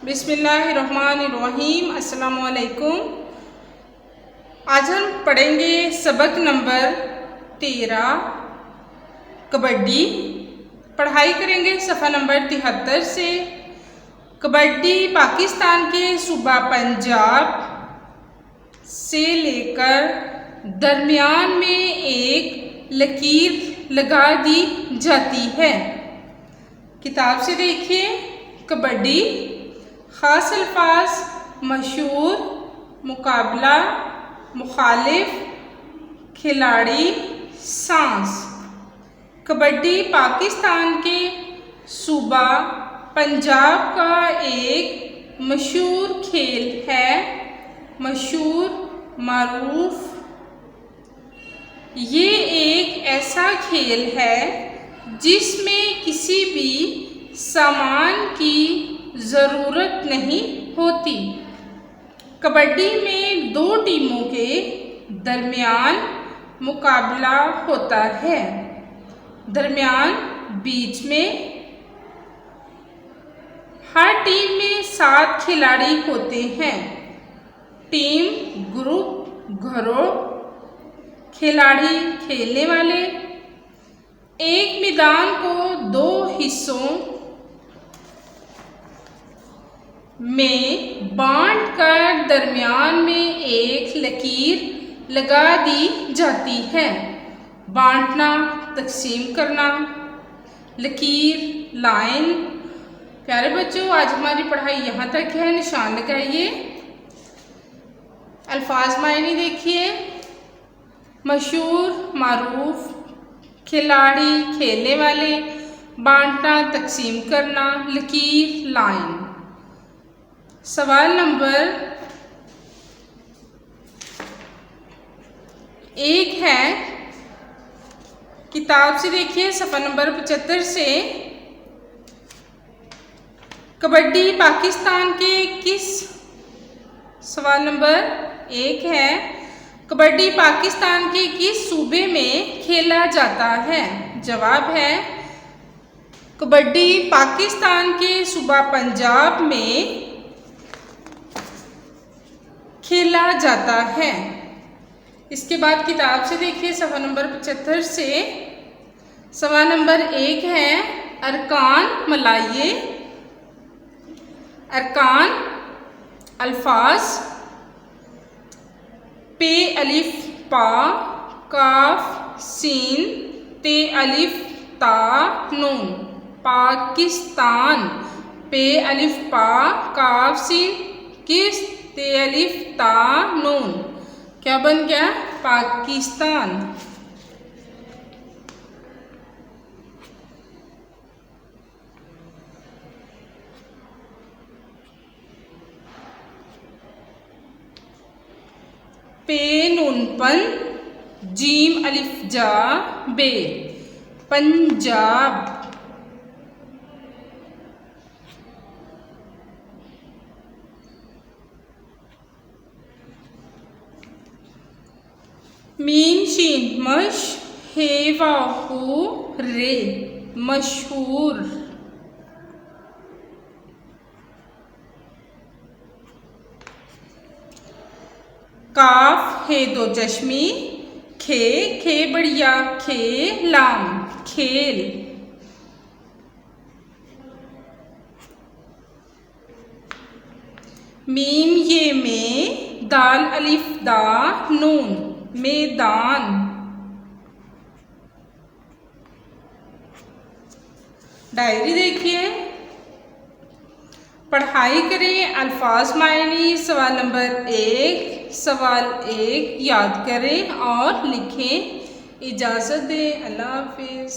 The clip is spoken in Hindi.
बिस्मिल्लाहिर्रहमानिर्रहीम। अस्सलामुअलैकुम। आज हम पढ़ेंगे सबक नंबर 13 कबड्डी। पढ़ाई करेंगे सफ़ा नंबर 73 से। कबड्डी पाकिस्तान के सूबा पंजाब से लेकर दरमियान में एक लकीर लगा दी जाती है। किताब से देखिए कबड्डी, ख़ास अल्फाज मशहूर, मुकाबला, मुखालिफ, खिलाड़ी, सांस। कबड्डी पाकिस्तान के सूबा पंजाब का एक मशहूर खेल है। मशहूर, मारूफ। ये एक ऐसा खेल है जिसमें किसी भी सामान की ज़रूरत नहीं होती। कबड्डी में दो टीमों के दरमियान मुकाबला होता है। दरमियान बीच में हर टीम में 7 खिलाड़ी होते हैं। टीम, ग्रुप, घरों, खिलाड़ी खेलने वाले। एक मैदान को 2 हिस्सों में बांटकर दरमियान में एक लकीर लगा दी जाती है। बांटना, तकसीम करना, लकीर, लाइन। प्यारे बच्चों, आज हमारी पढ़ाई यहाँ तक है। निशान लगाइए। अल्फाज मायने देखिए। मशहूर, मारूफ, खिलाड़ी, खेलने वाले, बांटना, तकसीम करना, लकीर, लाइन। सवाल नंबर 1 है। किताब से देखिए सफ़ा नंबर 75 से। कबड्डी पाकिस्तान के किस सवाल नंबर 1 है। कबड्डी पाकिस्तान के किस सूबे में खेला जाता है? जवाब है कबड्डी पाकिस्तान के सूबा पंजाब में खेला जाता है। इसके बाद किताब से देखिए सफ़ा नंबर 75 से। सवाल नंबर 1 है, अरकान मलाइए। अरकान अल्फाज पे अलिफ पा, काफ सीन, ते अलिफ ता नून। पाकिस्तान, पे अलिफ पा, काफ सीन, किस, ते अलिफ ता नून। क्या बन गया? पाकिस्तान। पे नून पन, जीम अलिफ जा, बे, पंजाब। मीन शीन मश, हे वाहू रे, मशहूर। काफ हे दो चश्मी, खे, खे बढ़िया, खे लाम, खेल। मीम ये में, दाल अलिफ दा नून, मैदान। डायरी देखिए। पढ़ाई करें। अल्फाज मायने सवाल नंबर 1। सवाल 1 याद करें और लिखें। इजाज़त दें। अल्लाह हाफिज़।